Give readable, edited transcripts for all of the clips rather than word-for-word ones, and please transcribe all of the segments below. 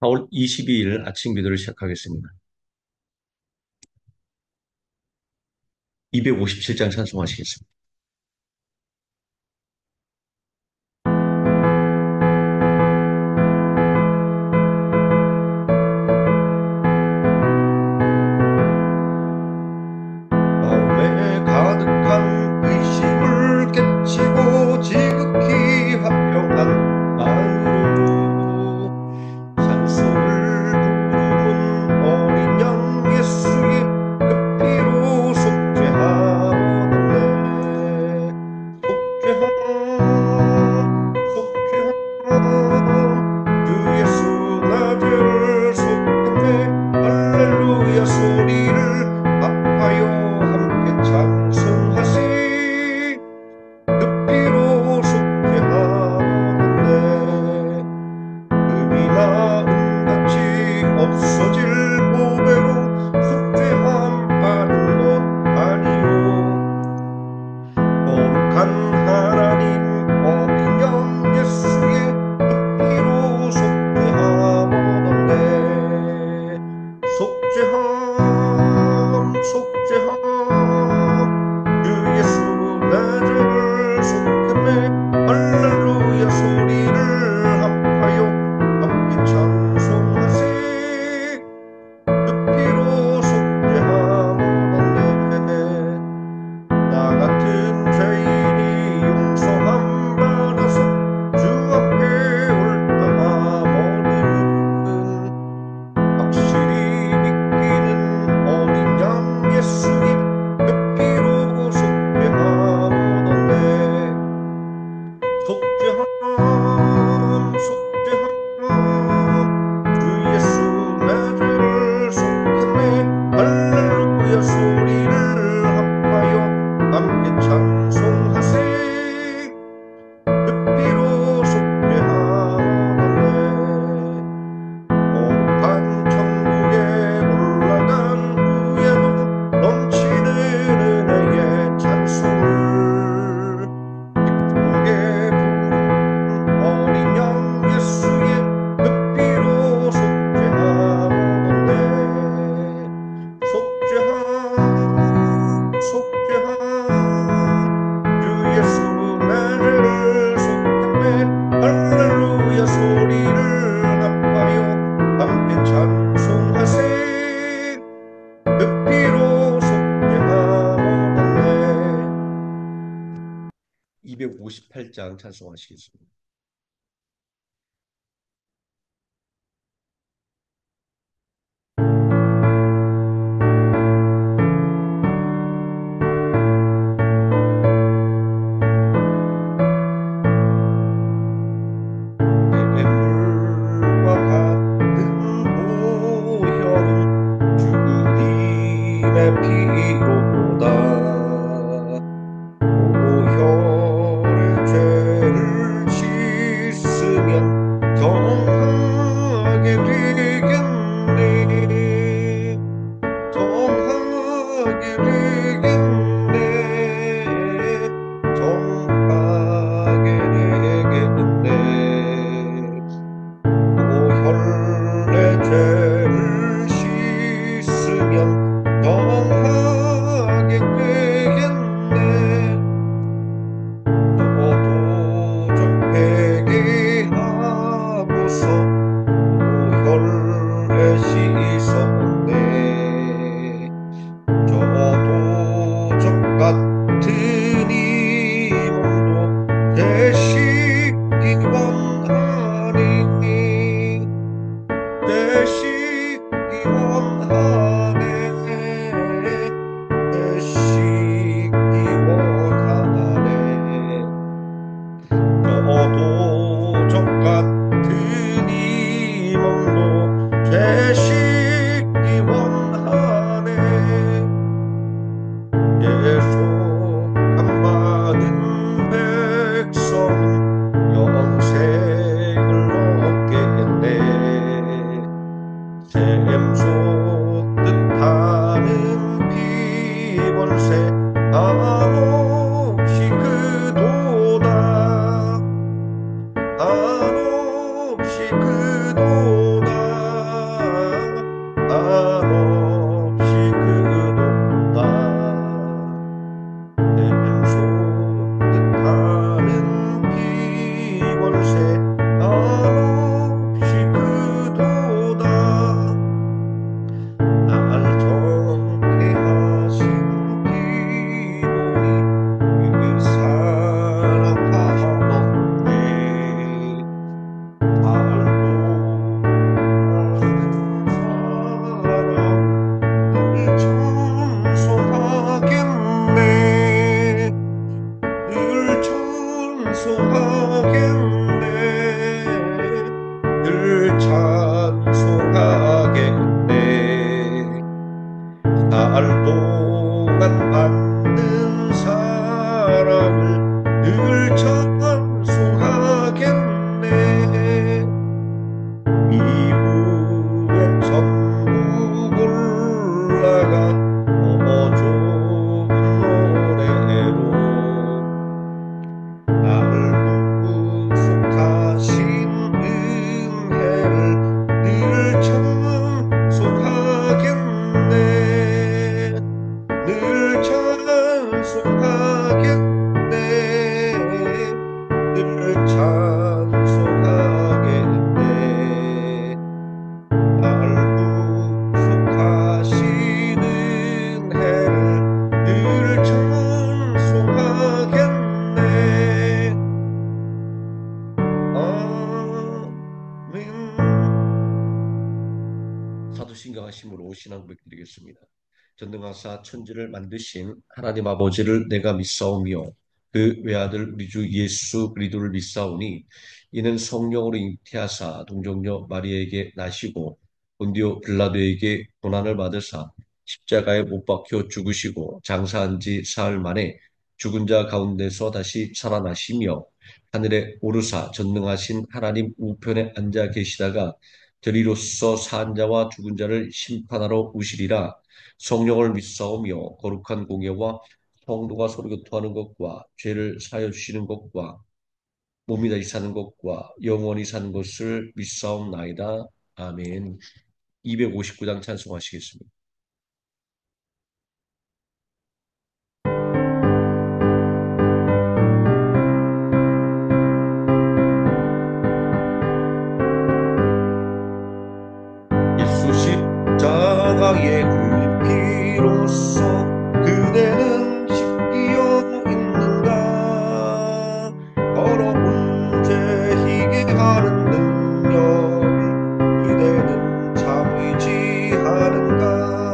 4월 22일 아침 기도를 시작하겠습니다. 257장 찬송하시겠습니다. 마음에 가득한 의심을 깨치고 지극히 화평한 마음으로 찬송을 부르는 어린 양 예수의 그 피로 속죄하오네. 속죄함 주 예수 나를 속했네. 할렐루야 소리를 합하여 함께 찬송하시. 그 피로 속죄하오네. 금이나 은같이 없어질 보배로 속죄함 받은 것 아니요. 거룩한 하나님 어린 양 예수의 그 피로 속죄하오네. 속죄함 주 예수 나를 속했네. 할렐루야 소리를 합하여 함께 찬송하세. 그 피로 속죄하오네. 나 같은 죄인이 용서함 받아서 주 앞에 옳다함어는 확실히 믿기는 어린 양 예수의 그 피로 속죄하오네. 속죄함 주 예수 나를 속했네. 할렐루야 소리를 합하여 함께 찬송하세. 그 피로 속죄하오네. 거룩한 천국에 올라간 후에도 넘치는 은혜의 찬송을 기쁘게 부르는 어린 양 예수의 그 피로 속죄하오네. 속죄함 주 예수 나를 속했네. 할렐루야 소리를 합하여 함께 찬송하세. 그 피로 속죄하오네. 258장 찬송하시겠습니다. 냇물과 같은 보혈은 주님의 피로다. 보혈의 죄를 그도다 한없이 그도다 뱀소 뜻하는 비권세 한없이 그도다 날 정케 하신 기본이 그 사랑하셨네 달도 사랑 찬송하겠네 늘 찬송하겠네 늘 찬송하겠네 살 동안 받는 사랑을 늘 찬송하겠네 이후에 천국 올라가 좋은 노래로 나를 구속하신 은혜를 늘 찬송하겠네 늘 찬송하겠네 늘 찬송하겠네 날 구속하신 은혜를 늘 찬송하겠네 아멘. 사도신경 하심으로 신앙 고백드리겠습니다. 전능하사 천지를 만드신 하나님 아버지를 내가 믿사오며 그 외아들 우리 주 예수 그리스도를 믿사오니 이는 성령으로 잉태하사 동정녀 마리아에게 나시고 본디오 빌라도에게 고난을 받으사 십자가에 못 박혀 죽으시고 장사한 지 사흘 만에 죽은 자 가운데서 다시 살아나시며 하늘에 오르사 전능하신 하나님 우편에 앉아 계시다가 저리로서 산 자와 죽은 자를 심판하러 오시리라. 성령을 믿사오며 거룩한 공예와 성도가 서로 교통하는 것과 죄를 사하여 주시는 것과 몸이 다시 사는 것과 영원히 사는 것을 믿사옵나이다. 아멘. 259장 찬송하시겠습니다. 예수 십자가의 흘린 피로써 그대는 씻기어 있는가 더러운 죄 희게 하는 능력을 그대는 참 의지하는가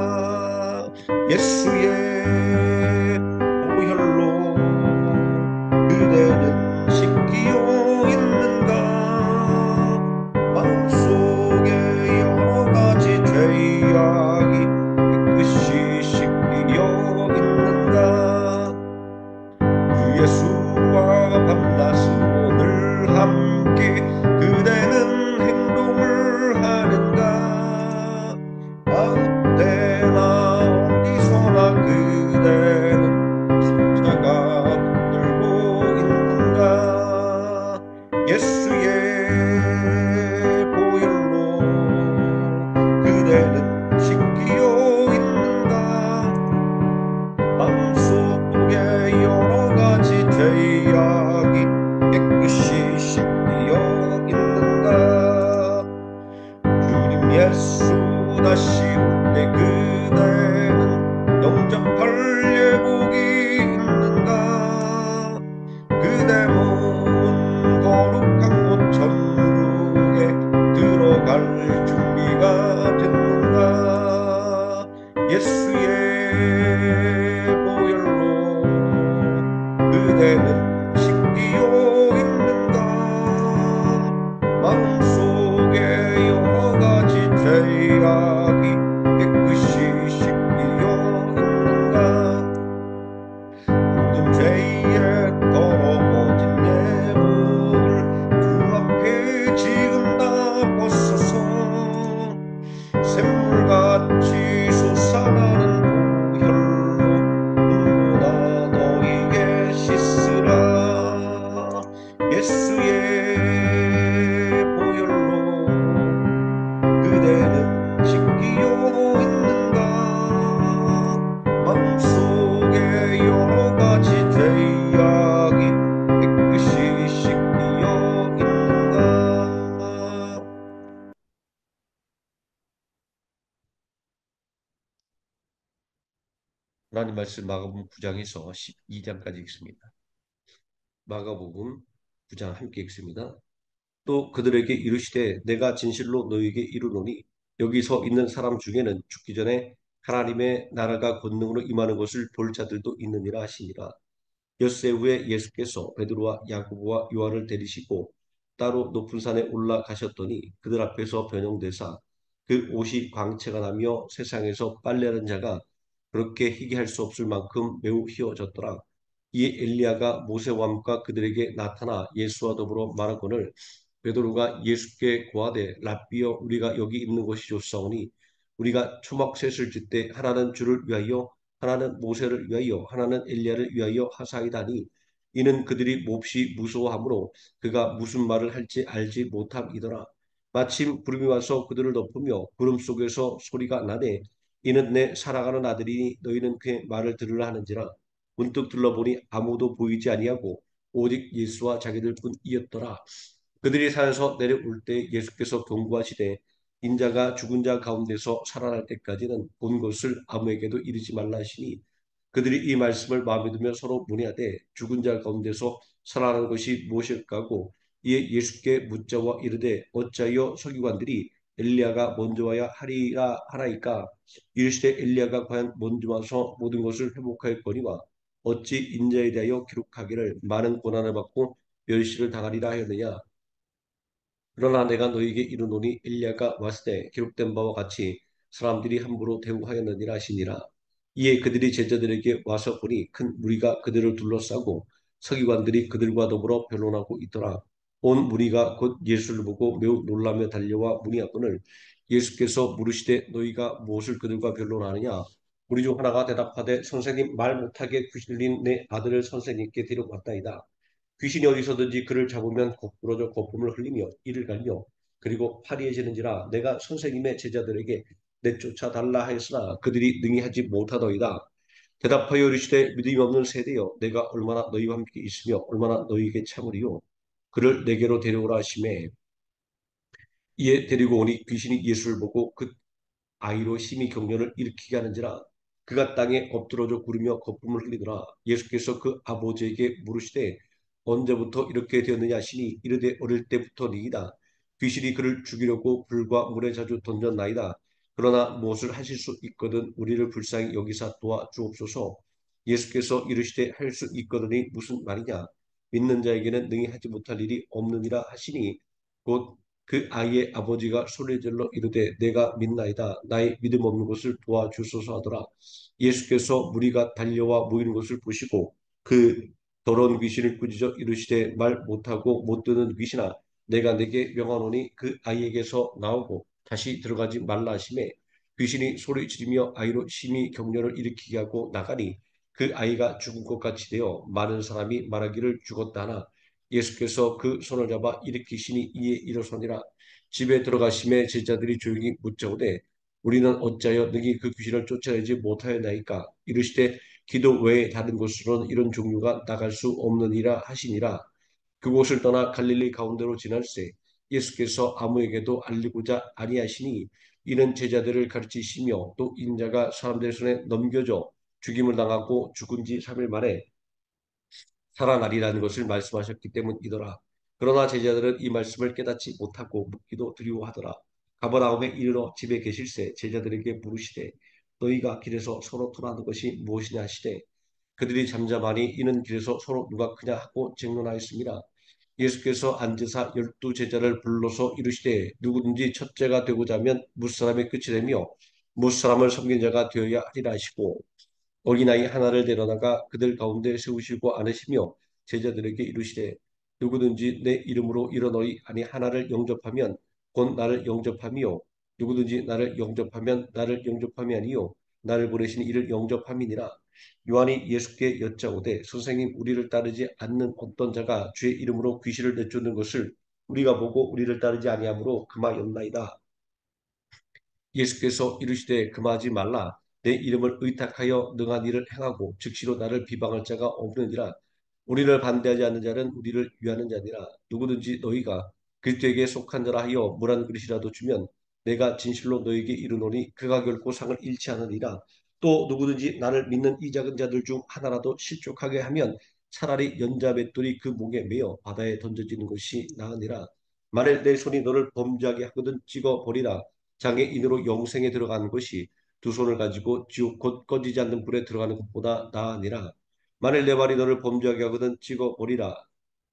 하나님 말씀 마가복음 9장에서 12장까지 읽습니다. 마가복음 9장 함께 읽습니다. 또 그들에게 이르시되 내가 진실로 너희에게 이르노니 여기 서 있는 사람 중에는 죽기 전에 하나님의 나라가 권능으로 임하는 것을 볼 자들도 있느니라 하시니라. 엿새 후에 예수께서 베드로와 야고보와 요한을 데리시고 따로 높은 산에 올라가셨더니 그들 앞에서 변형되사 그 옷이 광채가 나며 세상에서 빨래하는 자가 그렇게 희게 할 수 없을 만큼 매우 희어졌더라. 이에 엘리야가 모세와 함께 그들에게 나타나 예수와 더불어 말하거늘 베드로가 예수께 고하되 랍비여 우리가 여기 있는 것이 좋사오니 우리가 초막셋을 짓되 하나는 주를 위하여 하나는 모세를 위하여 하나는 엘리야를 위하여 하사이다니 이는 그들이 몹시 무서워하므로 그가 무슨 말을 할지 알지 못함이더라. 마침 구름이 와서 그들을 덮으며 구름 속에서 소리가 나되 이는 내 사랑하는 아들이니 너희는 그의 말을 들으라 하는지라. 문득 둘러보니 아무도 보이지 아니하고 오직 예수와 자기들 뿐이었더라. 그들이 산에서 내려올 때 예수께서 경고하시되 인자가 죽은 자 가운데서 살아날 때까지는 본 것을 아무에게도 이르지 말라 하시니 그들이 이 말씀을 마음에 두며 서로 문의하되 죽은 자 가운데서 살아난 것이 무엇일까 하고 이에 예수께 묻자와 이르되 어찌하여 서기관들이 엘리야가 먼저 와야 하리라 하나이까 이르시되 엘리야가 과연 먼저 와서 모든 것을 회복하였거니와 어찌 인자에 대하여 기록하기를 많은 고난을 받고 멸시를 당하리라 하였느냐. 그러나 내가 너희에게 이르노니 엘리야가 왔을 때 기록된 바와 같이 사람들이 함부로 대우하였느니라 하시니라. 이에 그들이 제자들에게 와서 보니 큰 무리가 그들을 둘러싸고 서기관들이 그들과 더불어 변론하고 있더라. 온 무리가 곧 예수를 보고 매우 놀라며 달려와 문의하거늘 예수께서 물으시되 너희가 무엇을 그들과 변론하느냐. 우리 중 하나가 대답하되 선생님 말 못하게 귀신 들린 내 아들을 선생님께 데려왔다이다. 귀신이 어디서든지 그를 잡으면 거꾸러져 거품을 흘리며 이를 갈며 그리고 화리해지는지라 내가 선생님의 제자들에게 내쫓아 달라 하였으나 그들이 능히 하지 못하더이다. 대답하여 이르시되 믿음이 없는 세대여 내가 얼마나 너희와 함께 있으며 얼마나 너희에게 참으리요. 그를 내게로 데려오라 하시매 이에 데리고 오니 귀신이 예수를 보고 그 아이로 심히 경련을 일으키게 하는지라 그가 땅에 엎드러져 구르며 거품을 흘리더라. 예수께서 그 아버지에게 물으시되 언제부터 이렇게 되었느냐 하시니 이르되 어릴 때부터니이다. 귀신이 그를 죽이려고 불과 물에 자주 던졌나이다. 그러나 무엇을 하실 수 있거든 우리를 불쌍히 여기사 도와주옵소서. 예수께서 이르시되 할 수 있거든이 무슨 말이냐. 믿는 자에게는 능히 하지 못할 일이 없느니라 하시니 곧 그 아이의 아버지가 소리 질러 이르되 내가 믿나이다. 나의 믿음 없는 것을 도와주소서 하더라. 예수께서 무리가 달려와 모이는 것을 보시고 그 더러운 귀신을 꾸짖어 이르시되 말 못하고 못 듣는 귀신아 내가 내게 명하노니 그 아이에게서 나오고 다시 들어가지 말라 하시매 귀신이 소리 지르며 아이로 심히 경련을 일으키게 하고 나가니 그 아이가 죽은 것 같이 되어 많은 사람이 말하기를 죽었다 하나 예수께서 그 손을 잡아 일으키시니 이에 일어서니라. 집에 들어가심에 제자들이 조용히 묻자오되 우리는 어찌하여 능히 그 귀신을 쫓아내지 못하였나이까. 이르시되 기도 외에 다른 곳으로는 이런 종류가 나갈 수 없느니라 하시니라. 그곳을 떠나 갈릴리 가운데로 지날새 예수께서 아무에게도 알리고자 아니하시니 이는 제자들을 가르치시며 또 인자가 사람들 손에 넘겨져 죽임을 당하고 죽은 지 3일 만에 살아나리라는 것을 말씀하셨기 때문이더라. 그러나 제자들은 이 말씀을 깨닫지 못하고 묻기도 두려워하더라. 가버나움에 이르러 집에 계실새 제자들에게 물으시되 너희가 길에서 서로 토라는 것이 무엇이냐 하시되 그들이 잠잠하니 이는 길에서 서로 누가 크냐 하고 쟁론하였습니다. 예수께서 앉으사 12제자를 불러서 이르시되 누구든지 첫째가 되고자 하면 무사람의 끝이 되며 무사람을 섬긴 자가 되어야 하리라 하시고 어린아이 하나를 데려다가 그들 가운데 세우시고 안으시며 제자들에게 이르시되 누구든지 내 이름으로 일어너리 아니 하나를 영접하면 곧 나를 영접함이요 누구든지 나를 영접하면 나를 영접함이 아니요 나를 보내신 이를 영접함이니라. 요한이 예수께 여짜오되 선생님 우리를 따르지 않는 어떤 자가 주의 이름으로 귀신을 내쫓는 것을 우리가 보고 우리를 따르지 아니하므로 금하였나이다. 예수께서 이르시되 금하지 말라. 내 이름을 의탁하여 능한 일을 행하고 즉시로 나를 비방할 자가 없느니라. 우리를 반대하지 않는 자는 우리를 위하는 자니라. 누구든지 너희가 그리스도에게 속한 자라 하여 물 한 그릇이라도 주면 내가 진실로 너희에게 이르노니 그가 결코 상을 잃지 않으리라. 또 누구든지 나를 믿는 이 작은 자들 중 하나라도 실족하게 하면 차라리 연자 맷돌이 그 목에 매어 바다에 던져지는 것이 나으니라. 만일 내 손이 너를 범죄하게 하거든 찍어버리라. 장애인으로 영생에 들어가는 것이 두 손을 가지고 지옥 곧 꺼지지 않는 불에 들어가는 것보다 나으니라. 만일 내 발이 너를 범죄하게 하거든 찍어버리라.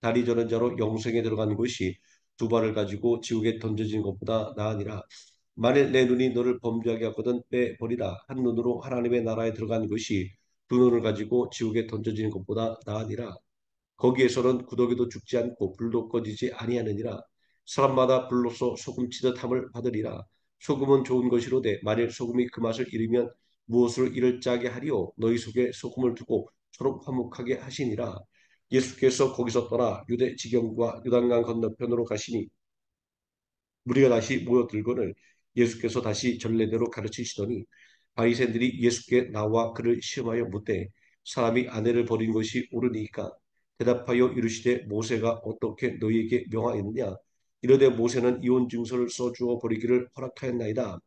다리 저는 자로 영생에 들어가는 것이 두 발을 가지고 지옥에 던져지는 것보다 나으니라. 만일 내 눈이 너를 범죄하게 하거든 빼버리라. 한 눈으로 하나님의 나라에 들어가는 것이 두 눈을 가지고 지옥에 던져지는 것보다 나으니라. 거기에서는 구더기도 죽지 않고 불도 꺼지지 아니하느니라. 사람마다 불로서 소금치듯 함을 받으리라. 소금은 좋은 것이로되 만일 소금이 그 맛을 잃으면 무엇을 이를 짜게 하리요. 너희 속에 소금을 두고 서로 화목하게 하시니라. 예수께서 거기서 떠나 유대 지경과 요단강 건너편으로 가시니 무리가 다시 모여들거늘 예수께서 다시 전례대로 가르치시더니 바리새인들이 예수께 나와 그를 시험하여 묻되 사람이 아내를 버린 것이 옳으니까 대답하여 이르시되 모세가 어떻게 너희에게 명하였느냐 이르되 모세는 이혼 증서를 써주어 버리기를 허락하였나이다.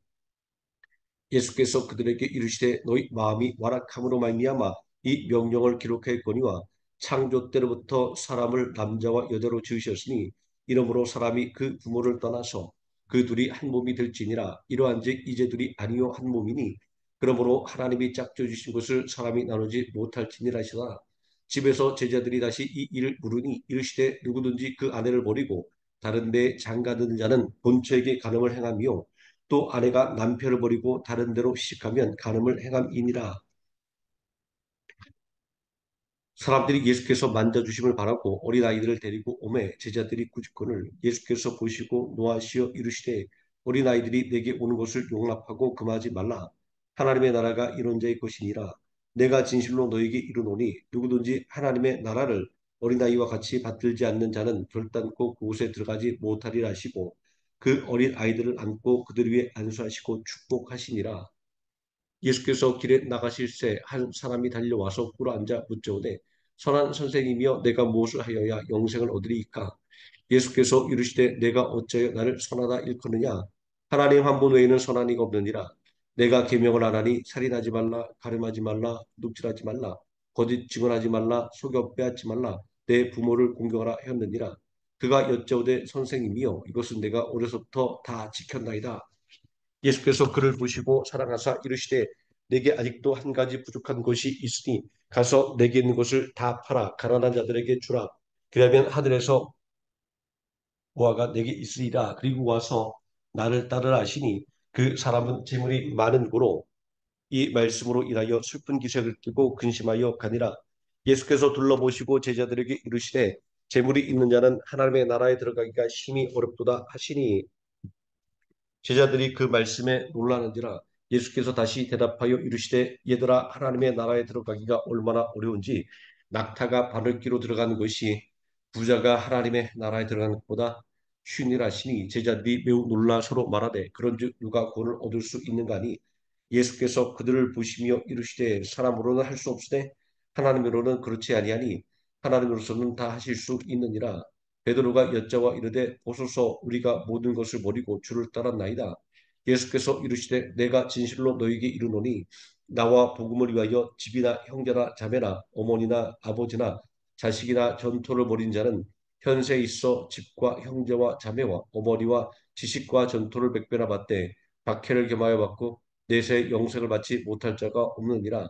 예수께서 그들에게 이르시되 너희 마음이 완악함으로 말미암아 이 명령을 기록하였거니와 창조 때로부터 사람을 남자와 여자로 지으셨으니 이러므로 사람이 그 부모를 떠나서 그 둘이 한 몸이 될지니라. 이러한즉 이제 둘이 아니요 한 몸이니 그러므로 하나님이 짝져 주신 것을 사람이 나누지 못할지니라 하시더라. 집에서 제자들이 다시 이 일을 물으니 이르시되 누구든지 그 아내를 버리고 다른 데에 장가드는 자는 본처에게 간음을 행하며 또 아내가 남편을 버리고 다른 데로 시집가면 간음을 행함이니라. 사람들이 예수께서 만져주심을 바라고 어린아이들을 데리고 오매 제자들이 꾸짖거늘 예수께서 보시고 노하시어 이르시되 어린아이들이 내게 오는 것을 용납하고 금하지 말라. 하나님의 나라가 이런 자의 것이니라. 내가 진실로 너에게 이르노니 누구든지 하나님의 나라를 어린아이와 같이 받들지 않는 자는 결단코 그곳에 들어가지 못하리라 하시고 그 어린 아이들을 안고 그들 위에 안수하시고 축복하시니라. 예수께서 길에 나가실 새 한 사람이 달려와서 꿇어앉아 묻자오되 선한 선생이며 내가 무엇을 하여야 영생을 얻으리이까. 예수께서 이르시되 내가 어찌하여 나를 선하다 일컫느냐. 하나님 한 분 외에는 선한 이가 없느니라. 내가 계명을 안 하니 살인하지 말라, 가늠하지 말라, 도둑질하지 말라, 거짓 증언하지 말라, 속여 빼앗지 말라, 내 부모를 공경하라 하였느니라. 그가 여짜오되 선생님이여 이것은 내가 어려서부터 다 지켰나이다. 예수께서 그를 보시고 사랑하사 이르시되 내게 아직도 한 가지 부족한 것이 있으니 가서 내게 있는 것을 다 팔아 가난한 자들에게 주라. 그러면 하늘에서 보화가 내게 있으리라. 그리고 와서 나를 따르라 하시니 그 사람은 재물이 많은 고로 이 말씀으로 인하여 슬픈 기색을 띠고 근심하여 가니라. 예수께서 둘러보시고 제자들에게 이르시되 재물이 있는 자는 하나님의 나라에 들어가기가 심히 어렵도다 하시니 제자들이 그 말씀에 놀라는지라. 예수께서 다시 대답하여 이르시되 얘들아 하나님의 나라에 들어가기가 얼마나 어려운지 낙타가 바늘귀로 들어가는 것이 부자가 하나님의 나라에 들어가는 것보다 쉬니라 하시니 제자들이 매우 놀라 서로 말하되 그런즉 누가 구원을 얻을 수 있는가 하니 예수께서 그들을 보시며 이르시되 사람으로는 할 수 없으되 하나님으로는 그렇지 아니하니 하나님으로서는 다 하실 수 있느니라. 베드로가 여자와 이르되 보소서 우리가 모든 것을 버리고 주를 따랐나이다. 예수께서 이르시되 내가 진실로 너희에게 이르노니 나와 복음을 위하여 집이나 형제나 자매나 어머니나 아버지나 자식이나 전토를 벌인 자는 현세에 있어 집과 형제와 자매와 어머니와 지식과 전토를 백배나 받되 박해를 겸하여 받고 내세 영생을 받지 못할 자가 없느니라.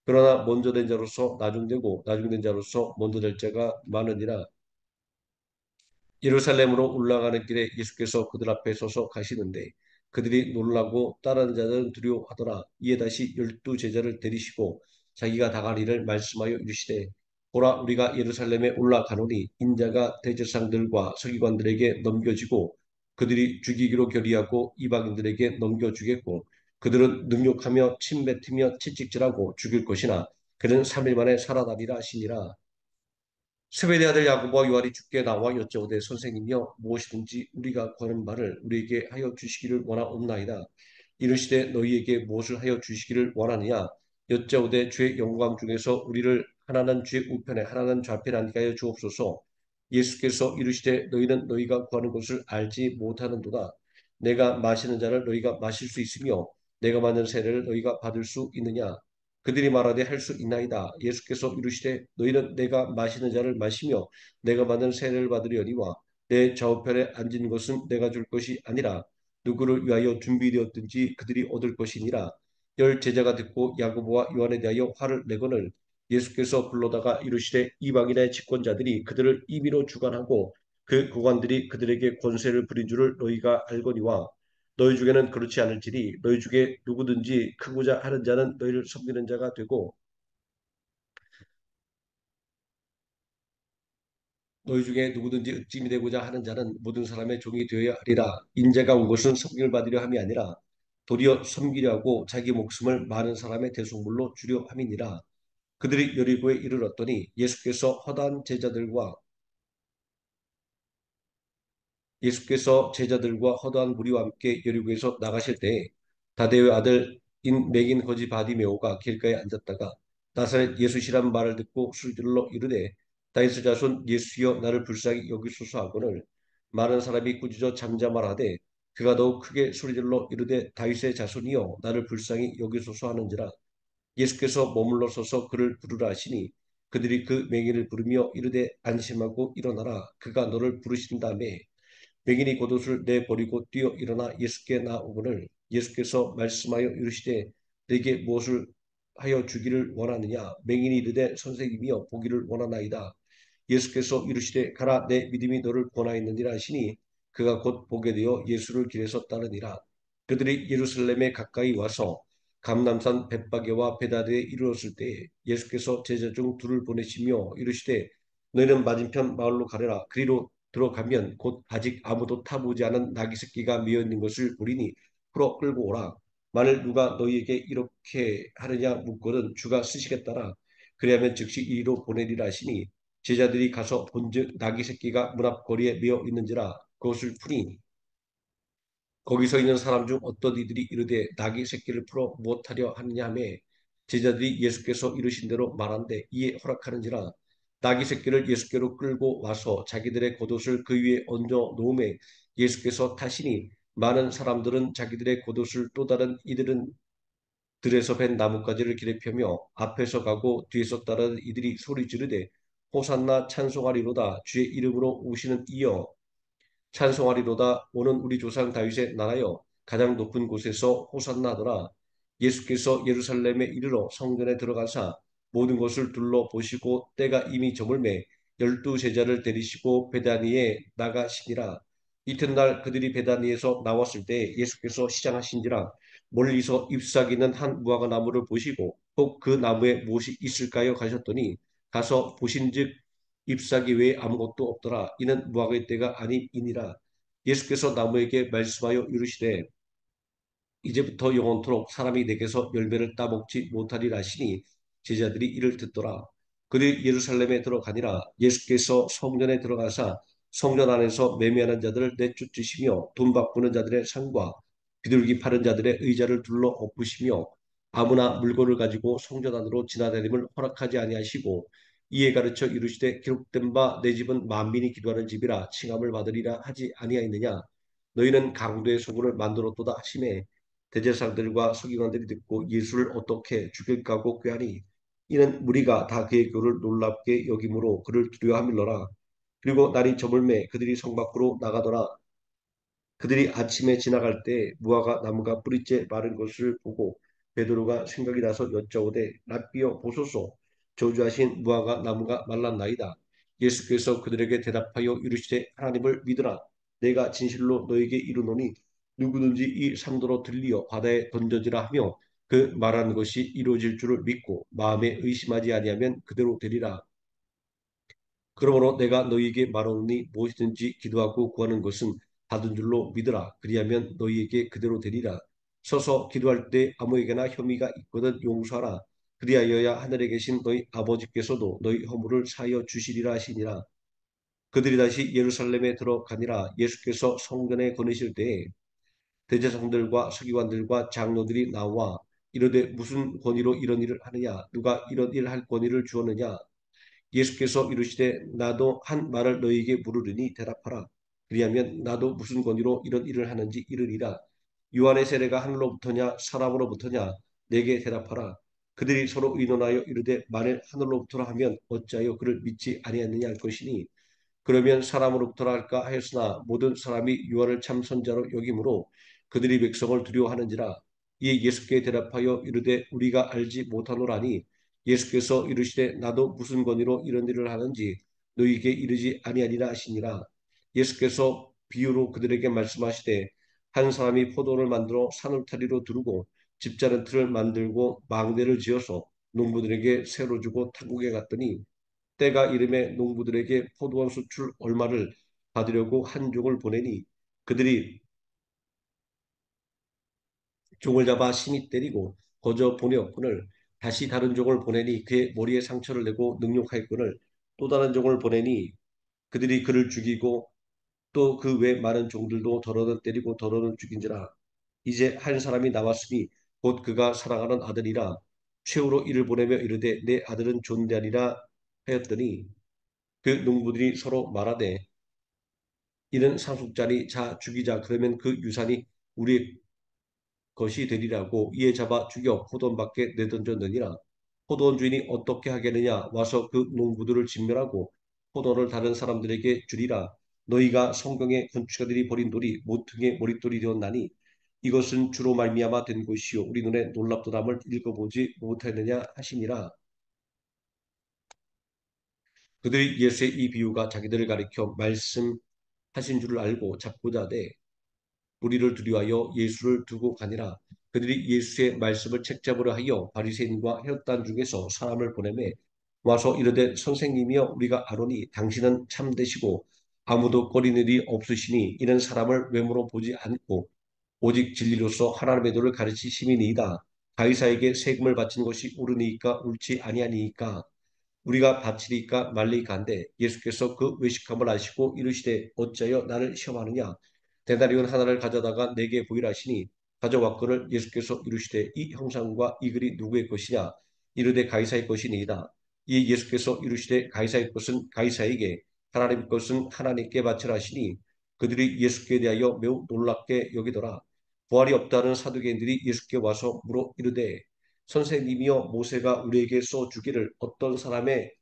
그러나 먼저 된 자로서 나중되고 나중된 자로서 먼저 될 자가 많으니라. 예루살렘으로 올라가는 길에 예수께서 그들 앞에 서서 가시는데 그들이 놀라고 따르는 자들은 두려워하더라. 이에 다시 12 제자를 데리시고 자기가 당할 일을 말씀하여 이르시되 보라 우리가 예루살렘에 올라가노니 인자가 대제사장들과 서기관들에게 넘겨지고 그들이 죽이기로 결의하고 이방인들에게 넘겨주겠고 그들은 능욕하며 침뱉으며 채찍질하고 죽일 것이나 그는 3일 만에 살아나리라 하시니라. 세베대 아들 야고보와 요한이 주께 나와 여짜오되 선생님이여 무엇이든지 우리가 구하는 바를 우리에게 하여 주시기를 원하옵나이다. 이르시되 너희에게 무엇을 하여 주시기를 원하느냐 여짜오되 주의 영광 중에서 우리를 하나는 주의 우편에 하나는 좌편에 앉게 하여 주옵소서. 예수께서 이르시되 너희는 너희가 구하는 것을 알지 못하는도다. 내가 마시는 잔을 너희가 마실 수 있으며 내가 만든 세례를 너희가 받을 수 있느냐? 그들이 말하되 할 수 있나이다. 예수께서 이르시되 너희는 내가 마시는 자를 마시며 내가 받은 세례를 받으려니와 내 좌우편에 앉은 것은 내가 줄 것이 아니라 누구를 위하여 준비되었든지 그들이 얻을 것이니라. 열 제자가 듣고 야고보와 요한에 대하여 화를 내거늘 예수께서 불러다가 이르시되 이방인의 집권자들이 그들을 임의로 주관하고 그 고관들이 그들에게 권세를 부린 줄을 너희가 알거니와 너희 중에는 그렇지 않을지니 너희 중에 누구든지 크고자 하는 자는 너희를 섬기는 자가 되고 너희 중에 누구든지 으뜸이 되고자 하는 자는 모든 사람의 종이 되어야 하리라. 인자가 온 것은 섬김을 받으려 함이 아니라 도리어 섬기려 하고 자기 목숨을 많은 사람의 대속물로 주려 함이니라. 그들이 여리고에 이르렀더니 예수께서 제자들과 허다한 무리와 함께 여리고에서 나가실 때에 다데의 아들인 맥인 거지 바디메오가 길가에 앉았다가 나사렛 예수시란 말을 듣고 술들러 이르되 다윗의 자손 예수여 나를 불쌍히 여기소서 하거늘 많은 사람이 꾸짖어 잠잠하라되 그가 더욱 크게 소리질러 이르되 다윗의 자손이여 나를 불쌍히 여기소서 하는지라. 예수께서 머물러 서서 그를 부르라 하시니 그들이 그 맹인을 부르며 이르되 안심하고 일어나라 그가 너를 부르신다매 백인이 겉옷을 내버리고 뛰어 일어나 예수께 나오거늘 예수께서 말씀하여 이르시되 내게 무엇을 하여 주기를 원하느냐. 맹인이 이르되 선생님이여 보기를 원하나이다. 예수께서 이르시되 가라 내 믿음이 너를 권하였느니라 하시니 그가 곧 보게 되어 예수를 길에서 따르니라. 그들이 예루살렘에 가까이 와서 감람산 벳바게와 베다드에 이르렀을 때에 예수께서 제자 중 둘을 보내시며 이르시되 너희는 맞은편 마을로 가려라. 그리로 들어가면 곧 아직 아무도 타보지 않은 나귀 새끼가 메어 있는 것을 보리니 풀어 끌고 오라. 만일 누가 너희에게 이렇게 하느냐 묻거든 주가 쓰시겠다라. 그리하면 즉시 이리로 보내리라 하시니 제자들이 가서 본즉 나귀 새끼가 문 앞 거리에 메어 있는지라 그것을 푸니 거기 서 있는 사람 중 어떤 이들이 이르되 나귀 새끼를 풀어 무엇하려 하느냐 하며 제자들이 예수께서 이르신 대로 말한데 이에 허락하는지라. 나귀 새끼를 예수께로 끌고 와서 자기들의 겉옷을 그 위에 얹어 놓음에 예수께서 타시니 많은 사람들은 자기들의 겉옷을 또 다른 이들은 들에서 벤 나뭇가지를 길에 펴며 앞에서 가고 뒤에서 따르는 이들이 소리 지르되 호산나 찬송하리로다 주의 이름으로 오시는 이여 찬송하리로다 오는 우리 조상 다윗의 나라여 가장 높은 곳에서 호산나 하더라. 예수께서 예루살렘에 이르러 성전에 들어가사 모든 것을 둘러보시고 때가 이미 저물매 열두 제자를 데리시고 베다니에 나가시니라. 이튿날 그들이 베다니에서 나왔을 때 예수께서 시장하신지라 멀리서 잎사귀는 한 무화과 나무를 보시고 혹 그 나무에 무엇이 있을까요 가셨더니 가서 보신즉 잎사귀 외에 아무것도 없더라. 이는 무화과의 때가 아님이니라. 예수께서 나무에게 말씀하여 이르시되 이제부터 영원토록 사람이 내게서 열매를 따먹지 못하리라 하시니 제자들이 이를 듣더라. 그들이 예루살렘에 들어가니라. 예수께서 성전에 들어가사 성전 안에서 매매하는 자들을 내쫓으시며 돈 바꾸는 자들의 상과 비둘기 파는 자들의 의자를 둘러 엎으시며 아무나 물건을 가지고 성전 안으로 지나다님을 허락하지 아니하시고 이에 가르쳐 이르시되 기록된 바 내 집은 만민이 기도하는 집이라 칭함을 받으리라 하지 아니하였느냐. 너희는 강도의 소굴을 만들었도다 하시매 대제사장들과 서기관들이 듣고 예수를 어떻게 죽일까 하고 꾀하니 이는 무리가 다 그의 교를 놀랍게 여김으로 그를 두려워함일러라. 그리고 날이 저물매 그들이 성 밖으로 나가더라. 그들이 아침에 지나갈 때 무화과 나무가 뿌리째 마른 것을 보고 베드로가 생각이 나서 여짜오되 랍비여 보소서 저주하신 무화과 나무가 말랐나이다. 예수께서 그들에게 대답하여 이르시되 하나님을 믿으라. 내가 진실로 너에게 이르노니 누구든지 이 산도로 들리어 바다에 던져지라 하며 그 말하는 것이 이루어질 줄을 믿고 마음에 의심하지 아니하면 그대로 되리라. 그러므로 내가 너희에게 말하노니 무엇이든지 기도하고 구하는 것은 받은 줄로 믿으라. 그리하면 너희에게 그대로 되리라. 서서 기도할 때 아무에게나 혐의가 있거든 용서하라. 그리하여야 하늘에 계신 너희 아버지께서도 너희 허물을 사하여 주시리라 하시니라. 그들이 다시 예루살렘에 들어가니라. 예수께서 성전에 거느실 때에 대제사장들과 서기관들과 장로들이 나와 이르되 무슨 권위로 이런 일을 하느냐 누가 이런 일 할 권위를 주었느냐. 예수께서 이르시되 나도 한 말을 너희에게 물으리니 대답하라. 그리하면 나도 무슨 권위로 이런 일을 하는지 이르리라. 요한의 세례가 하늘로부터냐 사람으로부터냐 내게 대답하라. 그들이 서로 의논하여 이르되 만일 하늘로부터라 하면 어찌하여 그를 믿지 아니하느냐 할 것이니 그러면 사람으로부터라 할까 하였으나 모든 사람이 요한을 참 선자로 여김으로 그들이 백성을 두려워하는지라. 이에 예수께 대답하여 이르되 우리가 알지 못하노라니 예수께서 이르시되 나도 무슨 권위로 이런 일을 하는지 너희에게 이르지 아니하니라 하시니라. 예수께서 비유로 그들에게 말씀하시되 한 사람이 포도를 만들어 산울타리로 두르고 집자는 틀을 만들고 망대를 지어서 농부들에게 새로 주고 타국에 갔더니 때가 이름에 농부들에게 포도원 수출 얼마를 받으려고 한 종을 보내니 그들이 종을 잡아 심히 때리고 거저 보내었거늘 다시 다른 종을 보내니 그의 머리에 상처를 내고 능욕하였거늘 또 다른 종을 보내니 그들이 그를 죽이고 또 그 외 많은 종들도 더러는 때리고 더러는 죽인지라. 이제 한 사람이 나왔으니 곧 그가 사랑하는 아들이라. 최후로 이를 보내며 이르되 내 아들은 존대하리라 하였더니 그 농부들이 서로 말하되 이는 상속자니 자 죽이자 그러면 그 유산이 우리 것이 되리라고 이에 잡아 죽여 포도원 밖에 내던졌느니라. 포도원 주인이 어떻게 하겠느냐 와서 그 농부들을 진멸하고 포도원을 다른 사람들에게 주리라. 너희가 성경의 건축가들이 버린 돌이 모퉁이의 머릿돌이 되었나니 이것은 주로 말미암아 된 것이요 우리 눈에 놀랍도담을 읽어보지 못하느냐 하시니라. 그들이 예수의 이 비유가 자기들을 가리켜 말씀하신 줄을 알고 잡고자 하되 무리를 두려워하여 예수를 두고 가니라. 그들이 예수의 말씀을 책잡으려 하여 바리새인과 혈단 중에서 사람을 보내매 와서 이르되 선생님이여 우리가 아노니 당신은 참되시고 아무도 꺼리는 일이 없으시니 이는 사람을 외모로 보지 않고 오직 진리로서 하나님의 도를 가르치심이니이다. 가이사에게 세금을 바친 것이 옳으니까 옳지 아니하니이까 우리가 바치리까 말리까 한데 예수께서 그 외식함을 아시고 이르시되 어찌하여 나를 시험하느냐 대나리온 하나를 가져다가 내게 보이라 하시니 가져왔거늘 예수께서 이르시되 이 형상과 이 글이 누구의 것이냐 이르되 가이사의 것이니이다. 이 예수께서 이르시되 가이사의 것은 가이사에게 하나님 것은 하나님께 바치라 하시니 그들이 예수께 대하여 매우 놀랍게 여기더라. 부활이 없다는 사두개인들이 예수께 와서 물어 이르되 선생님이여 모세가 우리에게 써 주기를 어떤 사람의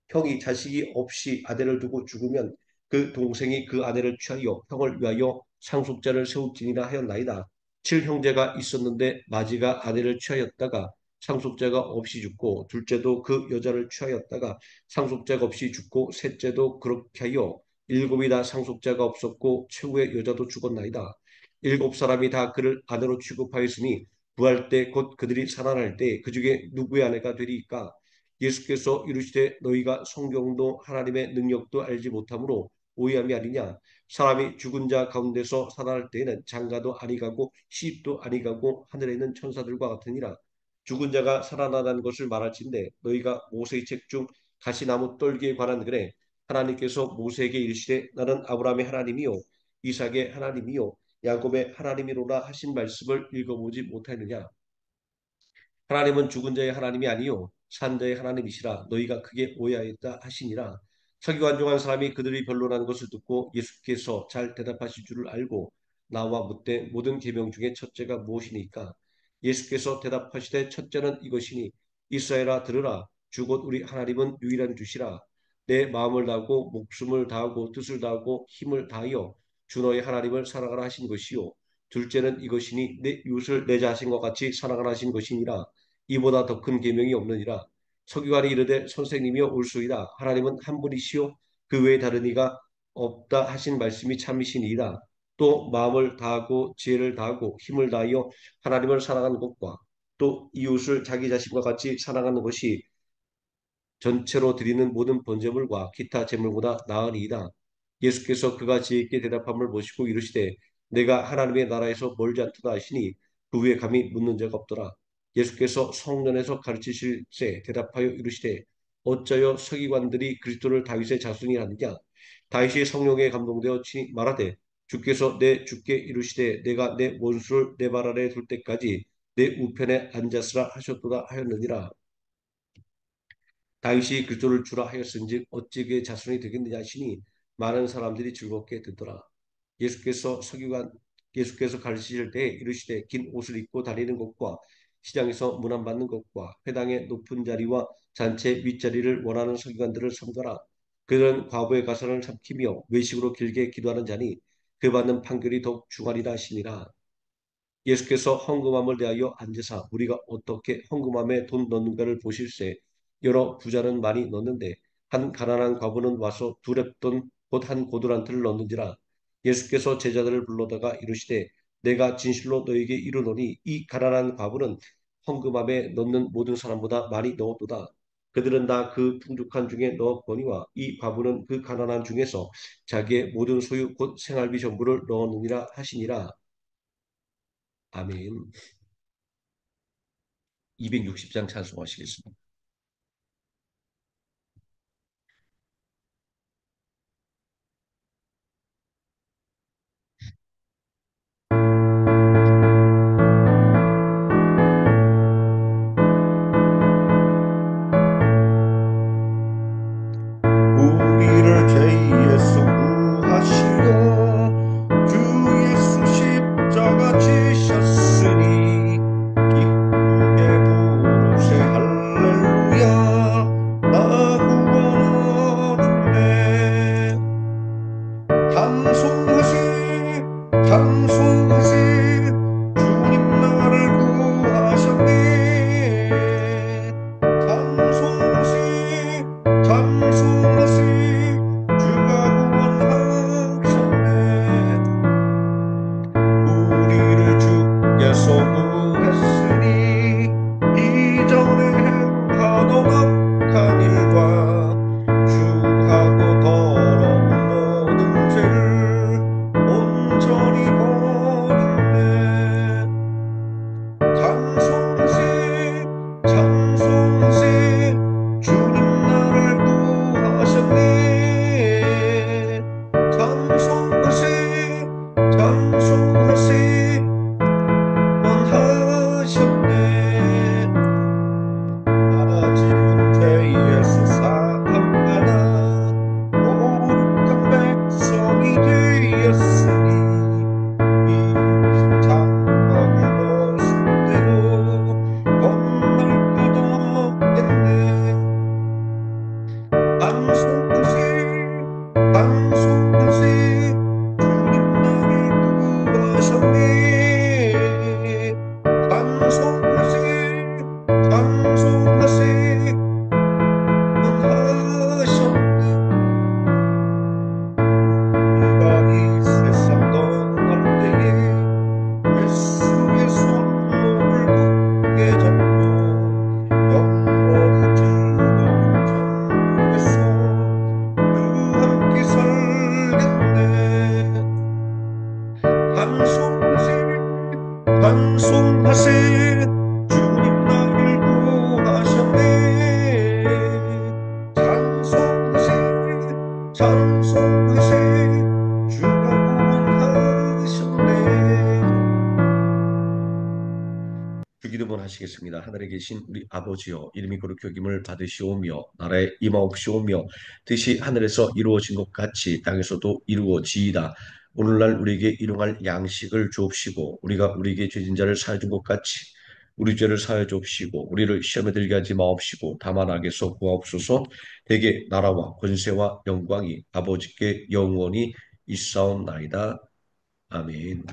형이 자식이 없이 아내를 두고 죽으면 그 동생이 그 아내를 취하여 형을 위하여 상속자를 세울지니라 하였나이다. 칠 형제가 있었는데 마지가 아내를 취하였다가 상속자가 없이 죽고 둘째도 그 여자를 취하였다가 상속자가 없이 죽고 셋째도 그렇게 하여 일곱이 다 상속자가 없었고 최후의 여자도 죽었나이다. 일곱 사람이 다 그를 아내로 취급하였으니 구할 때 곧 그들이 살아날 때 그 중에 누구의 아내가 되리이까? 예수께서 이르시되 너희가 성경도 하나님의 능력도 알지 못함으로 오해함이 아니냐? 사람이 죽은 자 가운데서 살아날 때에는 장가도 아니가고 시집도 아니가고 하늘에 있는 천사들과 같으니라. 죽은 자가 살아나는 것을 말할진대 너희가 모세의 책 중 가시나무 떨기에 관한 글에 하나님께서 모세에게 이르시되 나는 아브라함의 하나님이요 이삭의 하나님이요 야곱의 하나님이로라 하신 말씀을 읽어보지 못하느냐? 하나님은 죽은 자의 하나님이 아니요 산 자의 하나님이시라 너희가 크게 오해하였다 하시니라. 서기관중한 사람이 그들이 변론하는 것을 듣고 예수께서 잘 대답하실 줄을 알고 나와 묻되 모든 계명 중에 첫째가 무엇이니까? 예수께서 대답하시되 첫째는 이것이니 이스라엘아 들으라 주 곧 우리 하나님은 유일한 주시라. 내 마음을 다하고 목숨을 다하고 뜻을 다하고 힘을 다하여 주 너의 하나님을 사랑하라 하신 것이요 둘째는 이것이니 내 이웃을 내 자신과 같이 사랑하라 하신 것이니라. 이보다 더 큰 계명이 없느니라. 서기관이 이르되 선생님이여 올소이다. 하나님은 한 분이시요 그 외에 다른 이가 없다 하신 말씀이 참이시니이다. 또 마음을 다하고 지혜를 다하고 힘을 다하여 하나님을 사랑하는 것과 또 이웃을 자기 자신과 같이 사랑하는 것이 전체로 드리는 모든 번제물과 기타 제물보다 나으니이다. 예수께서 그가 지혜있게 대답함을 보시고 이르시되 내가 하나님의 나라에서 멀지 않도다 하시니 그 후에 감히 묻는 자가 없더라. 예수께서 성전에서 가르치실세 대답하여 이르시되 어쩌여 서기관들이 그리스도를 다윗의 자손이 하느냐 다윗이 성령에 감동되어 친히 말하되 주께서 내 주께 이르시되 내가 내 원수를 내 발 아래 둘 때까지 내 우편에 앉았으라 하셨도다 하였느니라. 다윗이 그리스도를 주라 하였은즉 어찌 그의 자손이 되겠느냐 하시니 많은 사람들이 즐겁게 듣더라. 예수께서 서기관께 예수께서 가르치실 때 이르시되 긴 옷을 입고 다니는 것과 시장에서 문안받는 것과 회당의 높은 자리와 잔치 윗자리를 원하는 서기관들을 삼가라. 그들은 과부의 가사를 삼키며 외식으로 길게 기도하는 자니 그 받는 판결이 더욱 중하리라 하시니라. 예수께서 헌금함을 대하여 앉으사 우리가 어떻게 헌금함에 돈 넣는가를 보실세. 여러 부자는 많이 넣는데 한 가난한 과부는 와서 두 렙돈 곧 한 고두란트를 넣는지라. 예수께서 제자들을 불러다가 이르시되 내가 진실로 너에게 이르노니 이 가난한 과부는 헌금함에 넣는 모든 사람보다 많이 넣었도다. 그들은 다 그 풍족한 중에 넣었거니와 이 과부는 그 가난한 중에서 자기의 모든 소유 곧 생활비 전부를 넣었느니라 하시니라. 아멘. 260장 찬송하시겠습니다. 우리를 죄에서 구하시려 주 예수 십자가 지셨으니 기쁘게 부르세 할렐루야 나 구원 얻었네. 찬송하세 찬송하세 주님 나를 구하셨네. 찬송하세 찬송하세 주가 구원하셨네. 우리를 주께서 구했으니 이전에 행하던 악한 일과 주하고 더러운 모든 죄를 온전히 버렸네. 찬송하세 찬송하세 주님 나를 구하셨네. 찬송하세 찬송하세 원하셨네. 아직은 죄에서 사함받아 거룩한 백성이 되었으니 이 장막을 벗은 대로 겁날 것 없겠네. 찬송하세 찬송하세 주님 나를 구하셨네. 찬송하세 찬송하세 원하셨네. 우리가 이 세상 떠날 때에 예수의 손목을 굳게 잡고 영원히 즐거운 천국에서 함께 살겠네. 찬송하세 찬송하세 주님 나를 구하셨네. 찬송하세 찬송하세 주가 구원하셨네. 주기도문 하시겠습니다. 하늘에 계신 우리 아버지여 이름이 거룩히 여김을 받으시오며 나라에 임하옵시오며 뜻이 하늘에서 이루어진 것 같이 땅에서도 이루어지이다. 오늘날 우리에게 일용할 양식을 주옵시고 우리가 우리에게 죄진 자를 사해 준 것 같이 우리 죄를 사해 주옵시고 우리를 시험에 들게 하지 마옵시고 다만 악에서 구하옵소서. 대개 나라와 권세와 영광이 아버지께 영원히 있사옵나이다. 아멘.